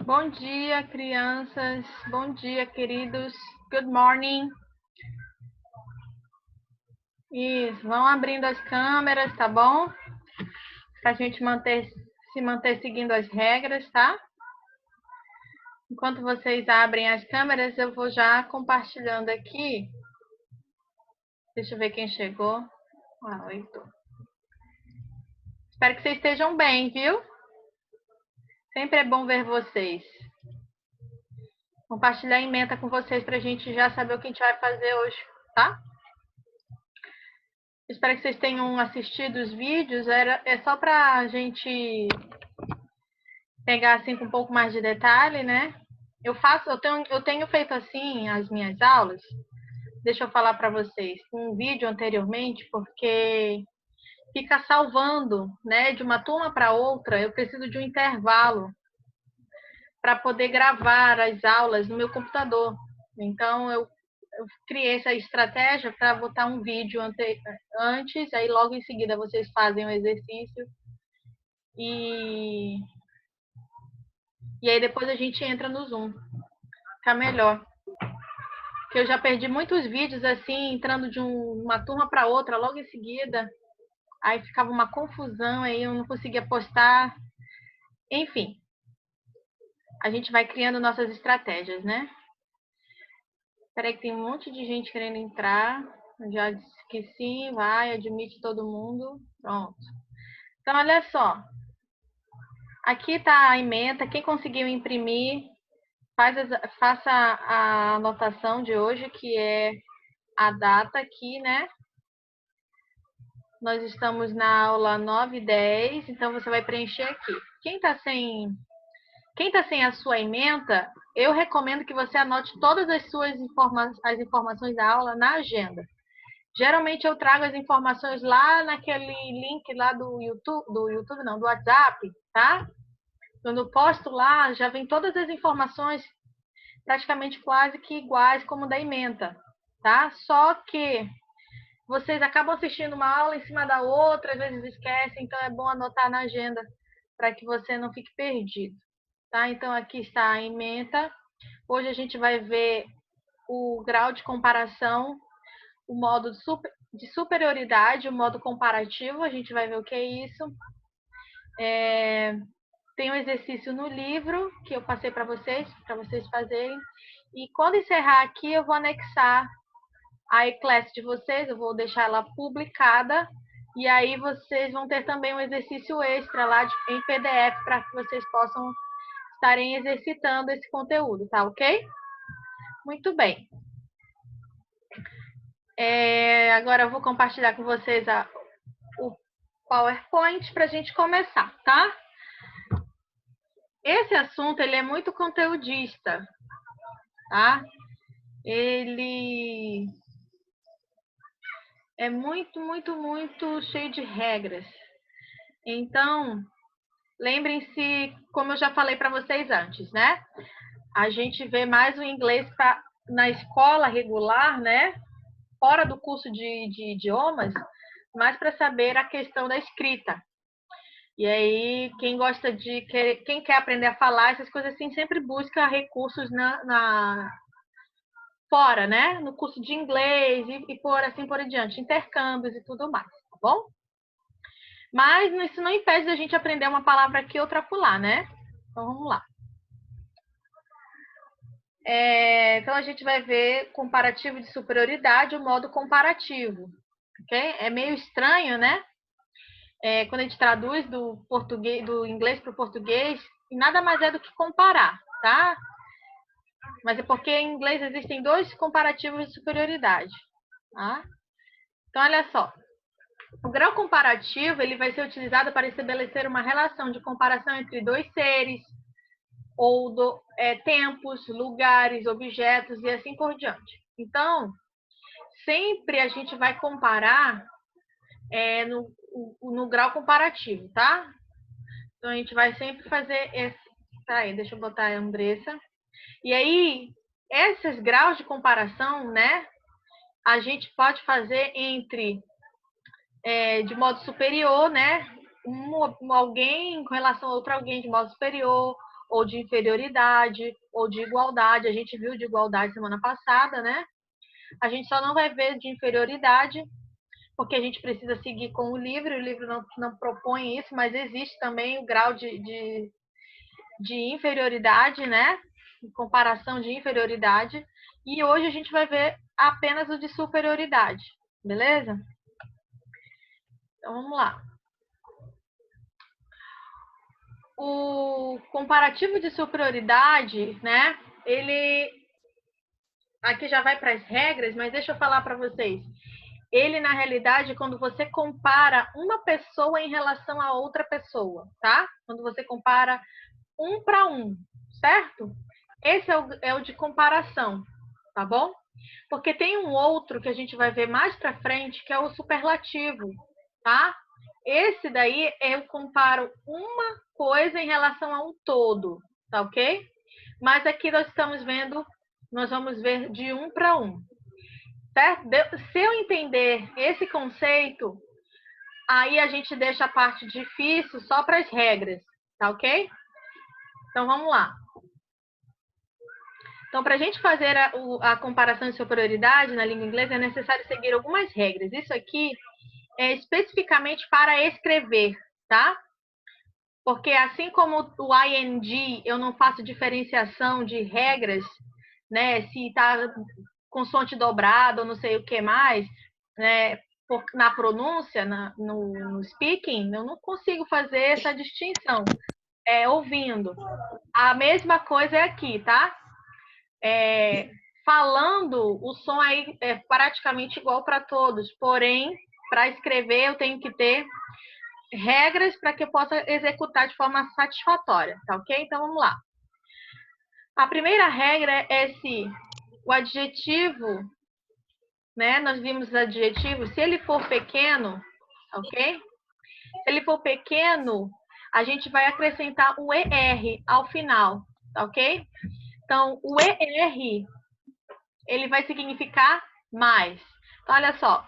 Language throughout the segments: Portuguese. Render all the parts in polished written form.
Bom dia, crianças. Bom dia, queridos. Good morning. Isso, vão abrindo as câmeras, tá bom? Pra gente se manter seguindo as regras, tá? Enquanto vocês abrem as câmeras, eu vou já compartilhando aqui. Deixa eu ver quem chegou. Heitor. Espero que vocês estejam bem, viu? Sempre é bom ver vocês. Compartilhar a ementa com vocês pra gente já saber o que a gente vai fazer hoje, tá? Espero que vocês tenham assistido os vídeos. É só pra gente pegar assim com um pouco mais de detalhe, né? Eu tenho feito assim as minhas aulas. Deixa eu falar para vocês um vídeo anteriormente, porque fica salvando, né, de uma turma para outra. Eu preciso de um intervalo para poder gravar as aulas no meu computador. Então eu criei essa estratégia para botar um vídeo antes, aí logo em seguida vocês fazem o exercício e aí depois a gente entra no Zoom. Fica melhor. Porque eu já perdi muitos vídeos assim, entrando de uma turma para outra logo em seguida. Aí ficava uma confusão, aí eu não conseguia postar. Enfim, a gente vai criando nossas estratégias, né? Espera aí que tem um monte de gente querendo entrar. Eu já disse que sim, vai, admite todo mundo. Pronto. Então, olha só. Aqui está a ementa. Quem conseguiu imprimir, faça a anotação de hoje, que é a data aqui, né? Nós estamos na aula 9 e 10, então você vai preencher aqui. Quem está sem a sua ementa, eu recomendo que você anote todas as suas informações da aula na agenda. Geralmente eu trago as informações lá naquele link lá do YouTube não, do WhatsApp, tá? Quando eu posto lá, já vem todas as informações praticamente quase que iguais como da ementa, tá? Só que vocês acabam assistindo uma aula em cima da outra, às vezes esquecem, então é bom anotar na agenda para que você não fique perdido, tá? Então aqui está a ementa. Hoje a gente vai ver o grau de comparação, o modo de superioridade, o modo comparativo, a gente vai ver o que é isso. Tem um exercício no livro que eu passei para vocês fazerem. E quando encerrar aqui, eu vou anexar a e-class de vocês, eu vou deixar ela publicada, e aí vocês vão ter também um exercício extra lá em PDF para que vocês possam estarem exercitando esse conteúdo, tá ok? Muito bem. Agora eu vou compartilhar com vocês o PowerPoint para a gente começar, tá? Esse assunto ele é muito conteudista, tá? Ele é muito, muito, muito cheio de regras. Então, lembrem-se, como eu já falei para vocês antes, né? A gente vê mais o inglês na escola regular, né? Fora do curso de idiomas, mais para saber a questão da escrita. E aí, quem quer aprender a falar, essas coisas assim, sempre busca recursos fora, né? No curso de inglês e por assim por diante, intercâmbios e tudo mais, tá bom? Mas isso não impede da gente aprender uma palavra aqui, outra acolá, né? Então, vamos lá. Então, a gente vai ver comparativo de superioridade, o modo comparativo, ok? É meio estranho, né? Quando a gente traduz do inglês para o português, nada mais é do que comparar, tá? Mas é porque em inglês existem dois comparativos de superioridade, tá? Então, olha só. O grau comparativo ele vai ser utilizado para estabelecer uma relação de comparação entre dois seres, ou tempos, lugares, objetos e assim por diante. Então, sempre a gente vai comparar no grau comparativo, tá? Então, a gente vai sempre fazer esse... Aí, deixa eu botar a Andressa. E aí, esses graus de comparação, né? A gente pode fazer de modo superior, né? Alguém com relação a outro alguém de modo superior, ou de inferioridade, ou de igualdade. A gente viu de igualdade semana passada, né? A gente só não vai ver de inferioridade, porque a gente precisa seguir com o livro não propõe isso, mas existe também o grau de inferioridade, né? Comparação de inferioridade. E hoje a gente vai ver apenas o de superioridade, beleza? Então vamos lá. O comparativo de superioridade, né? Ele aqui já vai para as regras, mas deixa eu falar para vocês. Ele, na realidade, quando você compara uma pessoa em relação a outra pessoa, tá? Quando você compara um para um, certo? Esse é o de comparação, tá bom? Porque tem um outro que a gente vai ver mais para frente, que é o superlativo, tá? Esse daí eu comparo uma coisa em relação a um todo, tá ok? Mas aqui nós vamos ver de um para um, certo? Se eu entender esse conceito, aí a gente deixa a parte difícil só para as regras, tá ok? Então vamos lá. Então, para a gente fazer a comparação de superioridade na língua inglesa, é necessário seguir algumas regras. Isso aqui é especificamente para escrever, tá? Porque assim como o ing, eu não faço diferenciação de regras, né? Se está consoante dobrada ou não sei o que mais, né? Na pronúncia, no speaking, eu não consigo fazer essa distinção ouvindo. A mesma coisa é aqui, tá? Falando, o som aí é praticamente igual para todos, porém, para escrever eu tenho que ter regras para que eu possa executar de forma satisfatória, tá ok? Então vamos lá. A primeira regra é se o adjetivo, né? Nós vimos os adjetivos, se ele for pequeno, ok? Se ele for pequeno, a gente vai acrescentar o ER ao final, tá ok? Então, o ER ele vai significar mais. Então, olha só,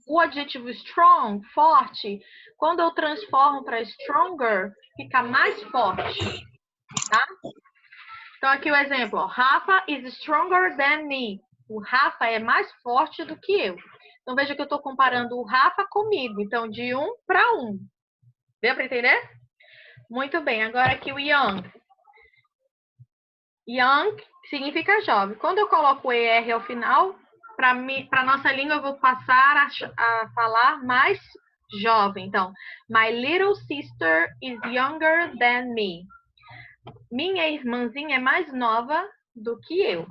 o adjetivo strong, forte, quando eu transformo para stronger, fica mais forte, tá? Então, aqui o exemplo, Rafa is stronger than me. O Rafa é mais forte do que eu. Então, veja que eu estou comparando o Rafa comigo. Então, de 1 para 1. Deu para entender? Muito bem. Agora aqui o young. Young significa jovem. Quando eu coloco o ER ao final, para nossa língua, eu vou passar a falar mais jovem. Então, my little sister is younger than me. Minha irmãzinha é mais nova do que eu.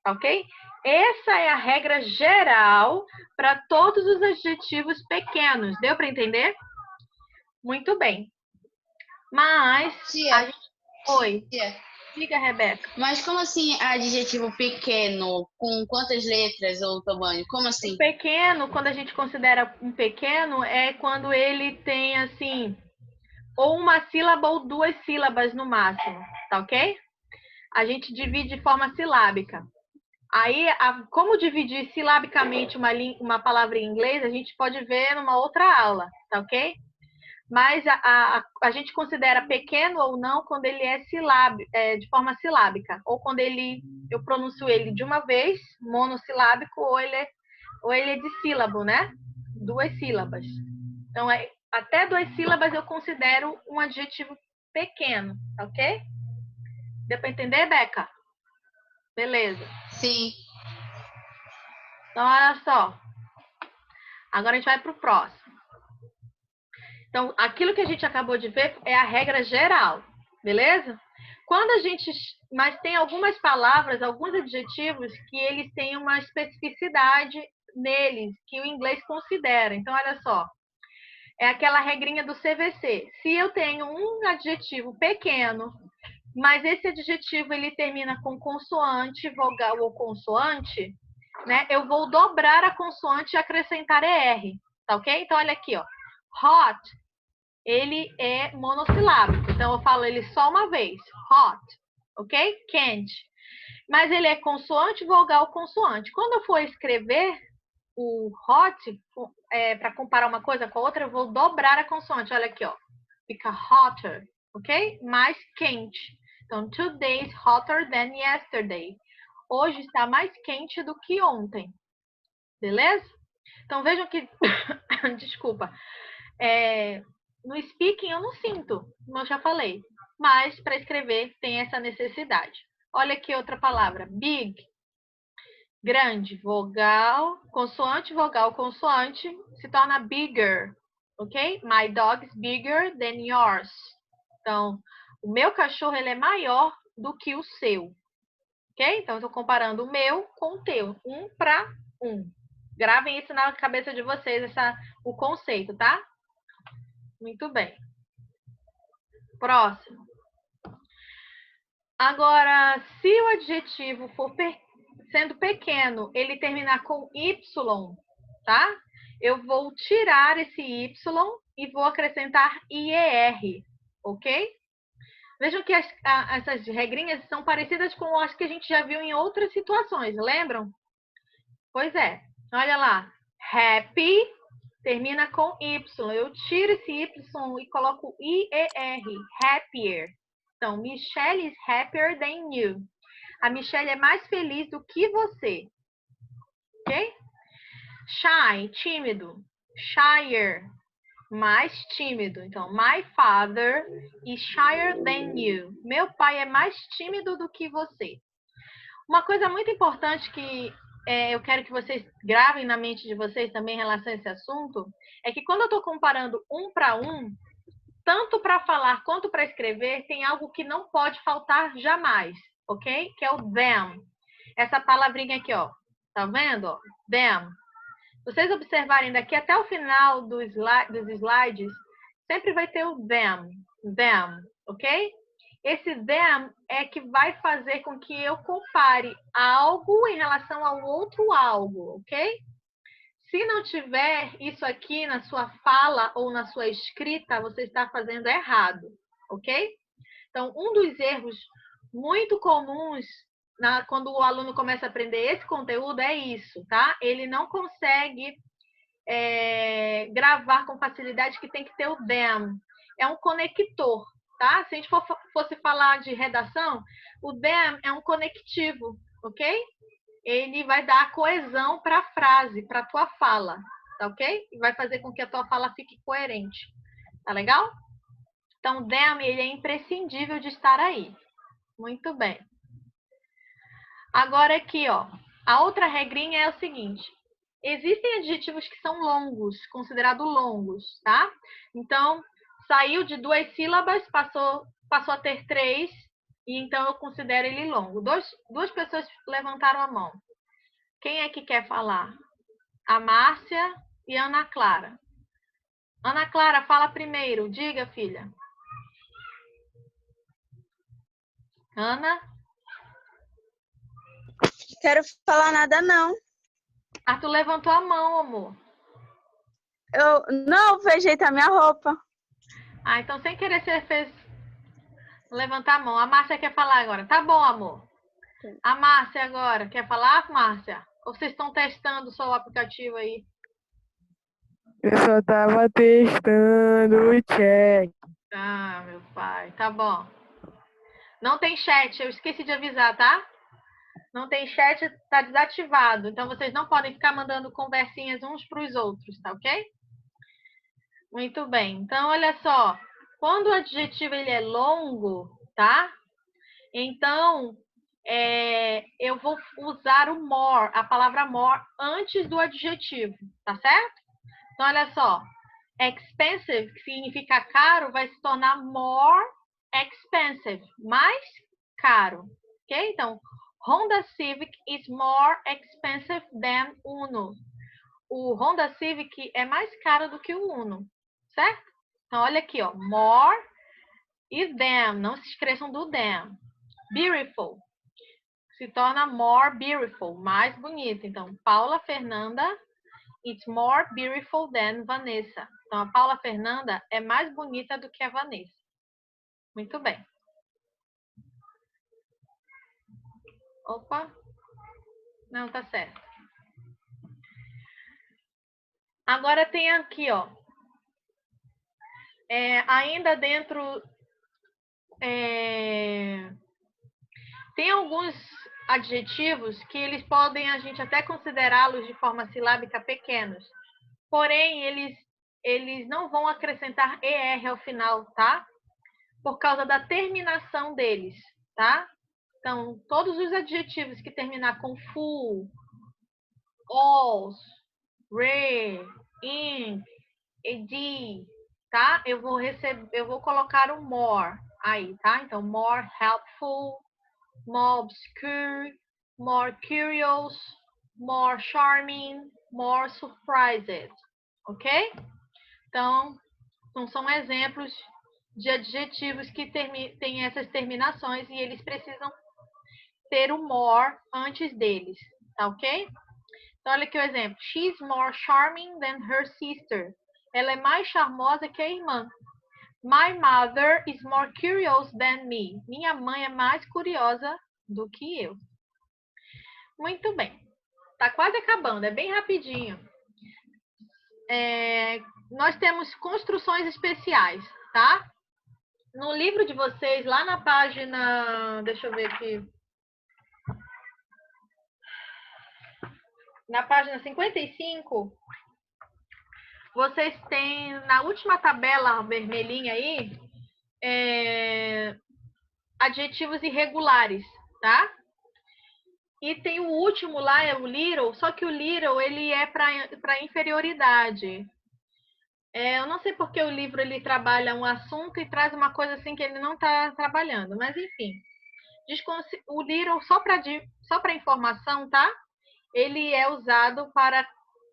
Ok? Essa é a regra geral para todos os adjetivos pequenos. Deu para entender? Muito bem. Mas a gente... Oi. Diga, Rebeca. Mas como assim adjetivo pequeno? Com quantas letras ou tamanho? Como assim? O pequeno, quando a gente considera um pequeno, é quando ele tem, assim, ou uma sílaba ou duas sílabas no máximo, tá ok? A gente divide de forma silábica. Aí, como dividir silabicamente uma palavra em inglês, a gente pode ver numa outra aula, tá ok? Mas a gente considera pequeno ou não quando ele é de forma silábica, ou quando eu pronuncio ele de uma vez, monossilábico, ou ele é de sílabo, né? 2 sílabas. Então, até 2 sílabas eu considero um adjetivo pequeno, tá ok? Deu para entender, Beca? Beleza. Sim. Então, olha só. Agora a gente vai para o próximo. Então, aquilo que a gente acabou de ver é a regra geral, beleza? Mas tem algumas palavras, alguns adjetivos que eles têm uma especificidade neles, que o inglês considera. Então, olha só. É aquela regrinha do CVC. Se eu tenho um adjetivo pequeno, mas esse adjetivo ele termina com consoante, vogal ou consoante, né? Eu vou dobrar a consoante e acrescentar ER, tá ok? Então, olha aqui, ó. Hot, ele é monossilábico. Então, eu falo ele só uma vez. Hot, ok? Quente. Mas ele é consoante, vogal, consoante. Quando eu for escrever o hot, para comparar uma coisa com a outra, eu vou dobrar a consoante. Olha aqui, ó. Fica hotter, ok? Mais quente. Então, today is hotter than yesterday. Hoje está mais quente do que ontem. Beleza? Então, vejam que... Desculpa. No speaking eu não sinto, como eu já falei. Mas, para escrever, tem essa necessidade. Olha aqui outra palavra. Big. Grande. Vogal, consoante, vogal, consoante. Se torna bigger. Ok? My dog is bigger than yours. Então, o meu cachorro ele é maior do que o seu. Ok? Então, eu estou comparando o meu com o teu. 1 para 1. Gravem isso na cabeça de vocês, o conceito, tá? Muito bem. Próximo. Agora, se o adjetivo for sendo pequeno, ele terminar com Y, tá? Eu vou tirar esse Y e vou acrescentar IER, ok? Vejam que essas regrinhas são parecidas com as que a gente já viu em outras situações, lembram? Pois é. Olha lá. Happy termina com Y. Eu tiro esse Y e coloco IER. Happier. Então, Michelle is happier than you. A Michelle é mais feliz do que você. Ok? Shy, tímido. Shyer, mais tímido. Então, my father is shyer than you. Meu pai é mais tímido do que você. Uma coisa muito importante que eu quero que vocês gravem na mente de vocês também em relação a esse assunto, é que quando eu estou comparando 1 para 1, tanto para falar quanto para escrever, tem algo que não pode faltar jamais, ok? Que é o them. Essa palavrinha aqui, ó. Tá vendo? Ó? Them. Se vocês observarem daqui até o final dos slides, sempre vai ter o them. Them, ok? Esse them é que vai fazer com que eu compare algo em relação ao outro algo, ok? Se não tiver isso aqui na sua fala ou na sua escrita, você está fazendo errado, ok? Então, um dos erros muito comuns quando o aluno começa a aprender esse conteúdo é isso, tá? Ele não consegue gravar com facilidade que tem que ter o them. É um conector, tá? Se a gente fosse falar de redação, o them é um conectivo, ok? Ele vai dar coesão para a frase, para a tua fala, tá ok? E vai fazer com que a tua fala fique coerente, tá legal? Então, them, ele é imprescindível de estar aí. Muito bem. Agora aqui, ó, a outra regrinha é o seguinte. Existem adjetivos que são longos, considerados longos, tá? Então, saiu de 2 sílabas, passou a ter 3, e então eu considero ele longo. Duas pessoas levantaram a mão. Quem é que quer falar? A Márcia e a Ana Clara. Ana Clara, fala primeiro. Diga, filha. Ana? Quero falar nada, não. Tu levantou a mão, amor. Eu não vou ajeitar minha roupa. Então sem querer você fez levantar a mão. A Márcia quer falar agora. Tá bom, amor. A Márcia agora. Quer falar, Márcia? Ou vocês estão testando só o aplicativo aí? Eu só tava testando o chat. Ah, meu pai. Tá bom. Não tem chat. Eu esqueci de avisar, tá? Não tem chat, tá desativado. Então, vocês não podem ficar mandando conversinhas uns para os outros, tá ok? Muito bem. Então, olha só. Quando o adjetivo ele é longo, tá? Então, eu vou usar o more, a palavra more, antes do adjetivo, tá certo? Então, olha só. Expensive, que significa caro, vai se tornar more expensive, mais caro, ok? Então, Honda Civic is more expensive than Uno. O Honda Civic é mais caro do que o Uno, certo? Então, olha aqui, ó, more e than, não se esqueçam do than. Beautiful, se torna more beautiful, mais bonita. Então, Paula Fernanda, it's more beautiful than Vanessa. Então, a Paula Fernanda é mais bonita do que a Vanessa. Muito bem. Opa. Não, tá certo. Agora tem aqui, ó. Ainda dentro Tem alguns adjetivos que eles podem a gente até considerá-los de forma silábica pequenos. Porém, eles não vão acrescentar ER ao final, tá? Por causa da terminação deles, tá? Então, todos os adjetivos que terminar com full, os, re, in, ed, tá? Eu vou colocar o more aí, tá? Então, more helpful, more obscure, more curious, more charming, more surprised, ok? Então, são exemplos de adjetivos que têm essas terminações e eles precisam ter o more antes deles, tá ok? Então, olha aqui o exemplo. She's more charming than her sister. Ela é mais charmosa que a irmã. My mother is more curious than me. Minha mãe é mais curiosa do que eu. Muito bem. Tá quase acabando, é bem rapidinho. Nós temos construções especiais, tá? No livro de vocês, lá na página... Deixa eu ver aqui. Na página 55, vocês têm, na última tabela vermelhinha aí, adjetivos irregulares, tá? E tem o último lá, é o little, só que o little, ele é para inferioridade. Eu não sei porque o livro, ele trabalha um assunto e traz uma coisa assim que ele não está trabalhando, mas enfim. O little, só para informação, tá? Ele é usado para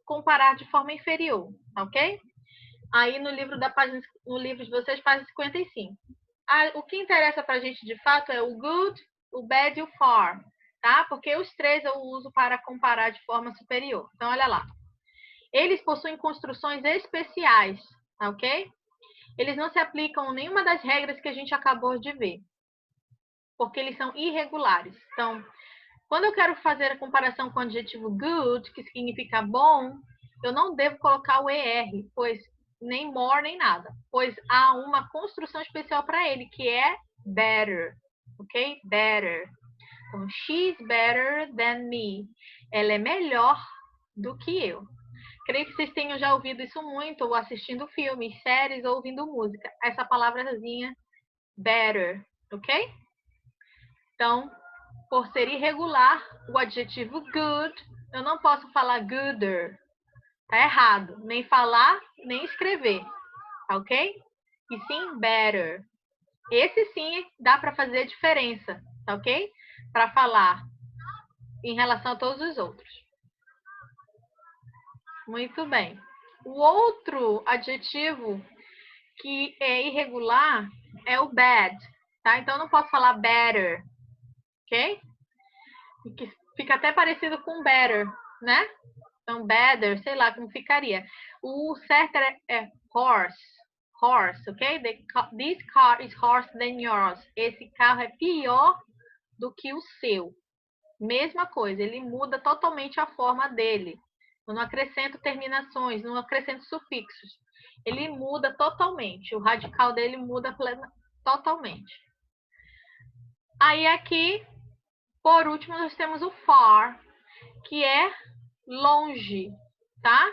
comparar de forma inferior, ok? Aí no livro de vocês, página 55. O que interessa para a gente de fato é o good, o bad e o far, tá? Porque os três eu uso para comparar de forma superior. Então, olha lá. Eles possuem construções especiais, tá ok? Eles não se aplicam a nenhuma das regras que a gente acabou de ver, porque eles são irregulares. Então, quando eu quero fazer a comparação com o adjetivo good, que significa bom, eu não devo colocar o ER, pois nem more, nem nada. Pois há uma construção especial para ele, que é better. Ok? Better. Então, she's better than me. Ela é melhor do que eu. Creio que vocês tenham já ouvido isso muito, ou assistindo filmes, séries, ou ouvindo música. Essa palavrazinha, better. Ok? Então, por ser irregular, o adjetivo good, eu não posso falar gooder. Tá errado. Nem falar, nem escrever. Tá ok? E sim, better. Esse sim dá para fazer diferença. Tá ok? Para falar em relação a todos os outros. Muito bem. O outro adjetivo que é irregular é o bad. Tá? Então, eu não posso falar better. Ok? Que fica até parecido com better, né? Então, better, sei lá como ficaria. O certo é horse. Horse, ok? This car is worse than yours. Esse carro é pior do que o seu. Mesma coisa, ele muda totalmente a forma dele. Eu não acrescento terminações, não acrescento sufixos. Ele muda totalmente. O radical dele muda totalmente. Aí aqui, por último, nós temos o far, que é longe, tá?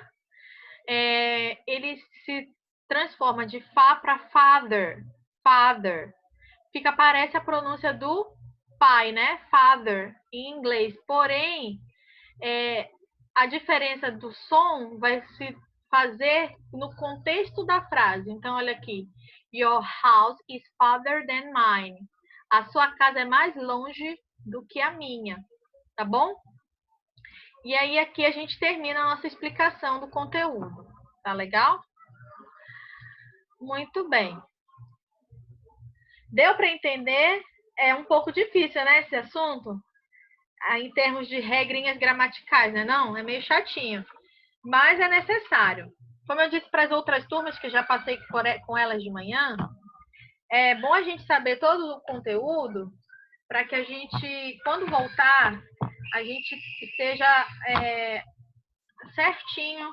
Ele se transforma de fa para father. Father. Parece a pronúncia do pai, né? Father, em inglês. Porém, a diferença do som vai se fazer no contexto da frase. Então, olha aqui. Your house is farther than mine. A sua casa é mais longe do que a minha. Tá bom? E aí, aqui a gente termina a nossa explicação do conteúdo. Tá legal? Muito bem. Deu para entender? É um pouco difícil, né, esse assunto? Em termos de regrinhas gramaticais, né? Não, é meio chatinho. Mas é necessário. Como eu disse para as outras turmas, que já passei com elas de manhã, é bom a gente saber todo o conteúdo para que a gente, quando voltar, a gente esteja certinho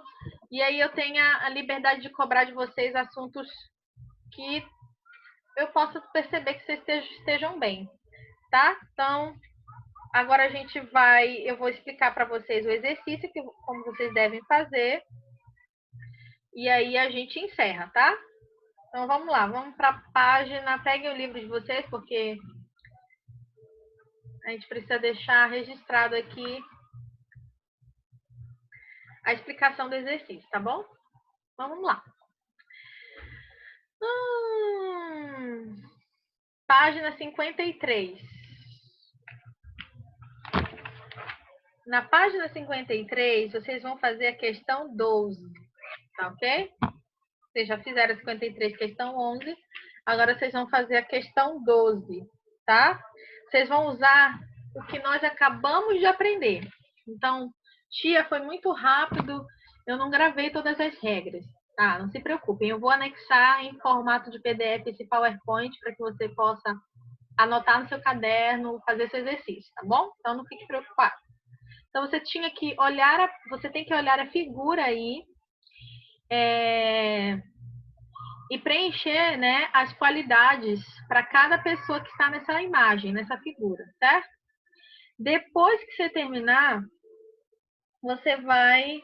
e aí eu tenha a liberdade de cobrar de vocês assuntos que eu possa perceber que vocês estejam bem, tá? Então, Agora eu vou explicar para vocês o exercício, como vocês devem fazer. E aí a gente encerra, tá? Então vamos lá, vamos para a página. Peguem o livro de vocês, porque a gente precisa deixar registrado aqui a explicação do exercício, tá bom? Então vamos lá. Página 53. Na página 53, vocês vão fazer a questão 12, tá ok? Vocês já fizeram a 53, questão 11. Agora vocês vão fazer a questão 12, tá? Vocês vão usar o que nós acabamos de aprender. Então, tia, foi muito rápido, eu não gravei todas as regras. Tá, não se preocupem, eu vou anexar em formato de PDF esse PowerPoint para que você possa anotar no seu caderno, fazer seu exercício, tá bom? Então, não fique preocupado. Então, você tem que olhar a figura aí e preencher, né, as qualidades para cada pessoa que está nessa imagem, nessa figura, certo? Depois que você terminar, você vai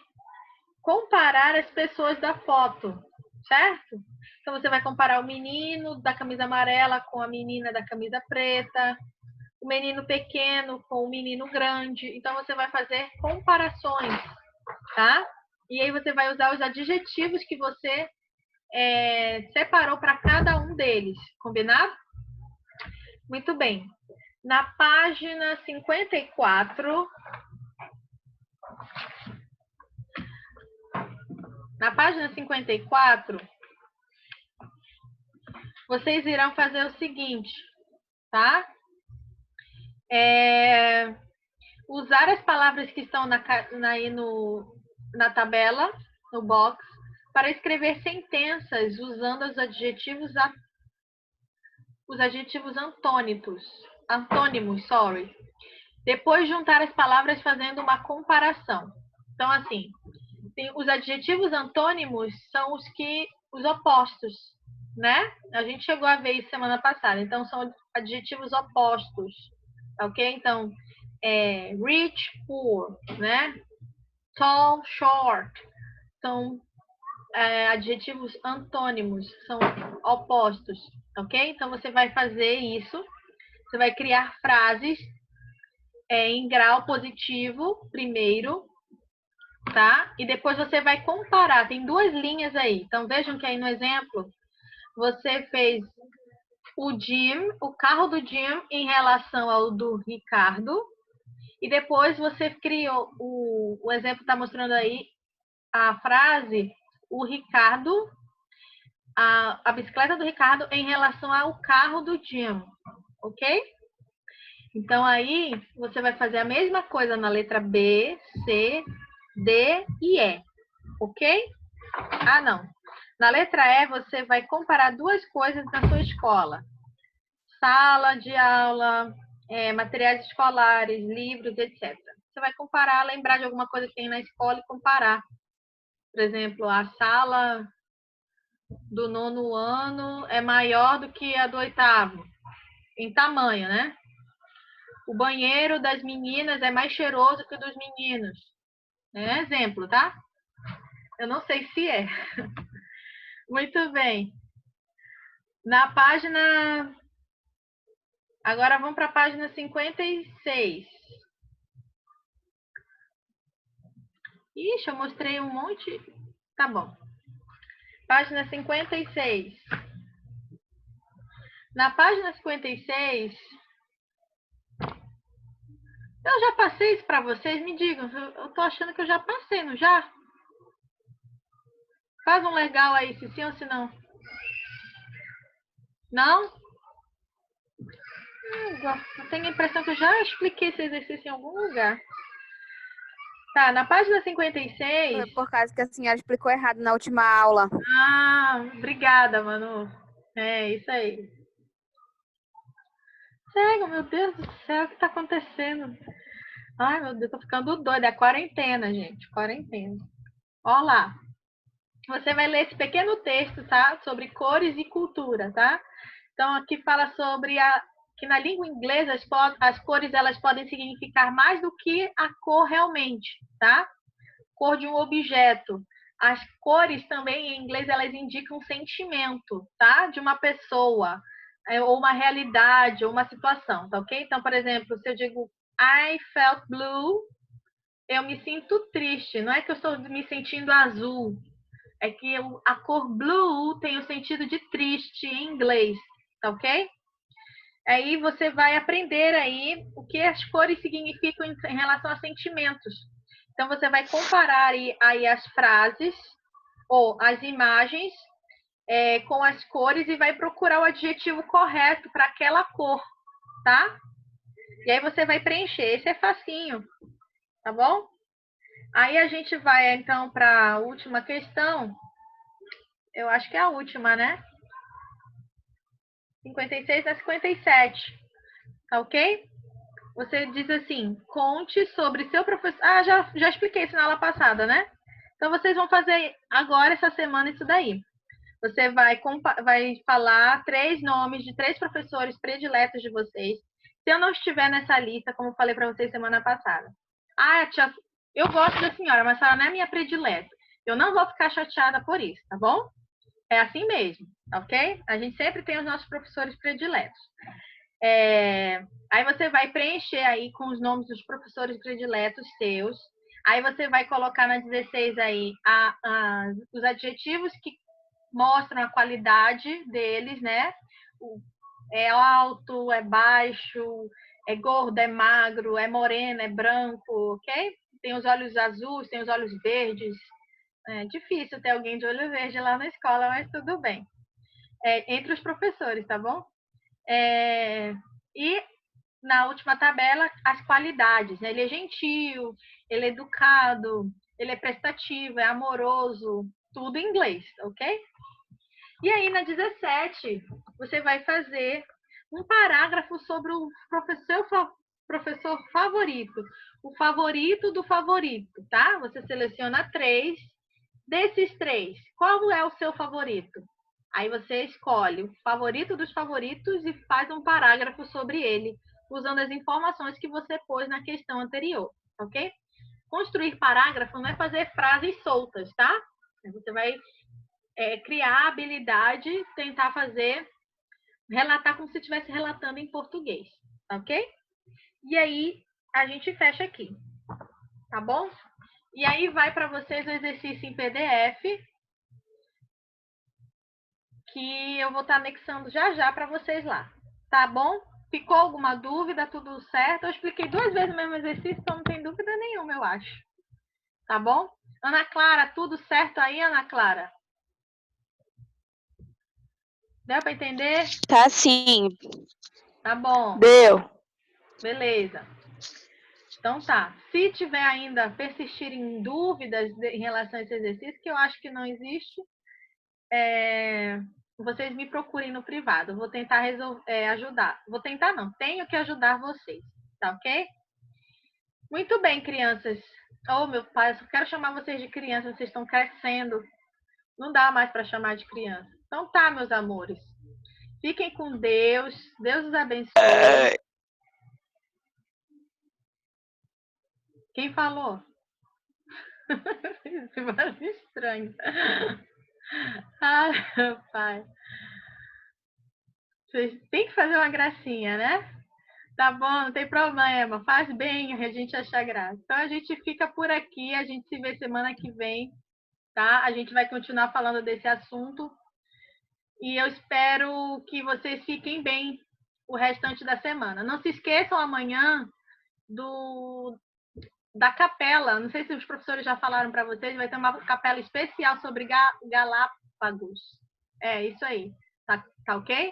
comparar as pessoas da foto, certo? Então, você vai comparar o menino da camisa amarela com a menina da camisa preta, o menino pequeno com o menino grande. Então, você vai fazer comparações, tá? E aí você vai usar os adjetivos que você separou para cada um deles, combinado? Muito bem. Na página 54... Na página 54, vocês irão fazer o seguinte, tá? Usar as palavras que estão na tabela, no box, para escrever sentenças usando os adjetivos antônimos. Depois juntar as palavras fazendo uma comparação. Então, assim, os adjetivos antônimos são os opostos, né? A gente chegou a ver isso semana passada. Então, são adjetivos opostos, ok? Então, rich, poor, né? Tall, short. São adjetivos antônimos, são opostos, ok? Então, você vai fazer isso. Você vai criar frases em grau positivo primeiro, tá? E depois você vai comparar. Tem duas linhas aí. Então, vejam que aí no exemplo, você fez o carro do Jim em relação ao do Ricardo. E depois você criou, o exemplo está mostrando aí a frase, o Ricardo, a bicicleta do Ricardo em relação ao carro do Jim, ok? Então, aí, você vai fazer a mesma coisa na letra B, C, D e E, ok? Ah, não. Na letra E, você vai comparar duas coisas na sua escola. Sala de aula, materiais escolares, livros, etc. Você vai comparar, lembrar de alguma coisa que tem na escola e comparar. Por exemplo, a sala do 9º ano é maior do que a do 8º, em tamanho, né? O banheiro das meninas é mais cheiroso que o dos meninos. É exemplo, tá? Eu não sei se é. Muito bem. Na página... Agora vamos para a página 56. Ixi, eu mostrei um monte. Tá bom. Página 56. Na página 56... Eu já passei isso para vocês? Me digam. Eu tô achando que eu já passei, não já? Faz um legal aí, se sim ou se não. Não? Eu tenho a impressão que eu já expliquei esse exercício em algum lugar. Tá, na página 56... Foi por causa que a senhora explicou errado na última aula. Ah, obrigada, Manu. É, isso aí. Cego, meu Deus do céu, o que tá acontecendo? Ai, meu Deus, tô ficando doida. É quarentena, gente, quarentena. Ó lá. Você vai ler esse pequeno texto, tá? Sobre cores e cultura, tá? Então, aqui fala sobre que na língua inglesa as cores elas podem significar mais do que a cor realmente, tá? Cor de um objeto. As cores também em inglês elas indicam sentimento, tá? De uma pessoa, ou uma realidade, ou uma situação, tá ok? Então, por exemplo, se eu digo I felt blue, eu me sinto triste. Não é que eu estou me sentindo azul, é que a cor blue tem o sentido de triste em inglês, tá ok? Aí você vai aprender aí o que as cores significam em relação a sentimentos. Então você vai comparar aí as frases ou as imagens com as cores e vai procurar o adjetivo correto para aquela cor, tá? E aí você vai preencher. Esse é facinho, tá bom? Aí a gente vai então para a última questão. Eu acho que é a última, né? 56 a 57, tá ok? Você diz assim, conte sobre seu professor... Ah, já expliquei isso na aula passada, né? Então, vocês vão fazer agora, essa semana, isso daí. Você vai falar 3 nomes de 3 professores prediletos de vocês. Se eu não estiver nessa lista, como eu falei para vocês semana passada. Ah, tia, eu gosto da senhora, mas ela não é minha predileta. Eu não vou ficar chateada por isso, tá bom? É assim mesmo, ok? A gente sempre tem os nossos professores prediletos. Aí você vai preencher aí com os nomes dos professores prediletos seus. Aí você vai colocar na 16 aí os adjetivos que mostram a qualidade deles, né? É alto, é baixo, é gordo, é magro, é moreno, é branco, ok? Tem os olhos azuis, tem os olhos verdes. É difícil ter alguém de olho verde lá na escola, mas tudo bem. Entre os professores, tá bom? E na última tabela, as qualidades, né? Ele é gentil, ele é educado, ele é prestativo, é amoroso, tudo em inglês, ok? E aí, na 17, você vai fazer um parágrafo sobre o professor favorito. O favorito do favorito, tá? Você seleciona 3. Desses 3, qual é o seu favorito? Aí você escolhe o favorito dos favoritos e faz um parágrafo sobre ele, usando as informações que você pôs na questão anterior, ok? Construir parágrafo não é fazer frases soltas, tá? Você vai criar a habilidade, tentar relatar como se estivesse relatando em português, ok? E aí, a gente fecha aqui, tá bom? E aí, vai para vocês o exercício em PDF, que eu vou estar anexando já para vocês lá, tá bom? Ficou alguma dúvida? Tudo certo? Eu expliquei 2 vezes o mesmo exercício, então não tem dúvida nenhuma, eu acho. Tá bom? Ana Clara, tudo certo aí, Ana Clara? Deu para entender? Tá sim. Tá bom. Deu. Beleza. Então tá. Se tiver ainda persistirem dúvidas em relação a esse exercício, que eu acho que não existe, vocês me procurem no privado. Eu vou tentar ajudar. Vou tentar não, tenho que ajudar vocês. Tá ok? Muito bem, crianças. Oh, meu pai, eu só quero chamar vocês de crianças, vocês estão crescendo. Não dá mais para chamar de criança. Então tá, meus amores. Fiquem com Deus. Deus os abençoe. Quem falou? Isso foi estranho. Ai, meu pai. Vocês têm que fazer uma gracinha, né? Tá bom, não tem problema. Faz bem a gente achar graça. Então a gente fica por aqui. A gente se vê semana que vem, tá? A gente vai continuar falando desse assunto. E eu espero que vocês fiquem bem o restante da semana. Não se esqueçam amanhã da capela. Não sei se os professores já falaram para vocês, vai ter uma capela especial sobre Galápagos. É, isso aí. Tá ok?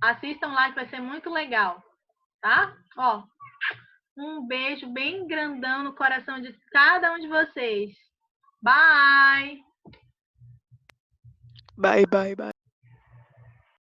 Assistam lá que vai ser muito legal. Tá? Ó, um beijo bem grandão no coração de cada um de vocês. Bye! Bye, bye, bye.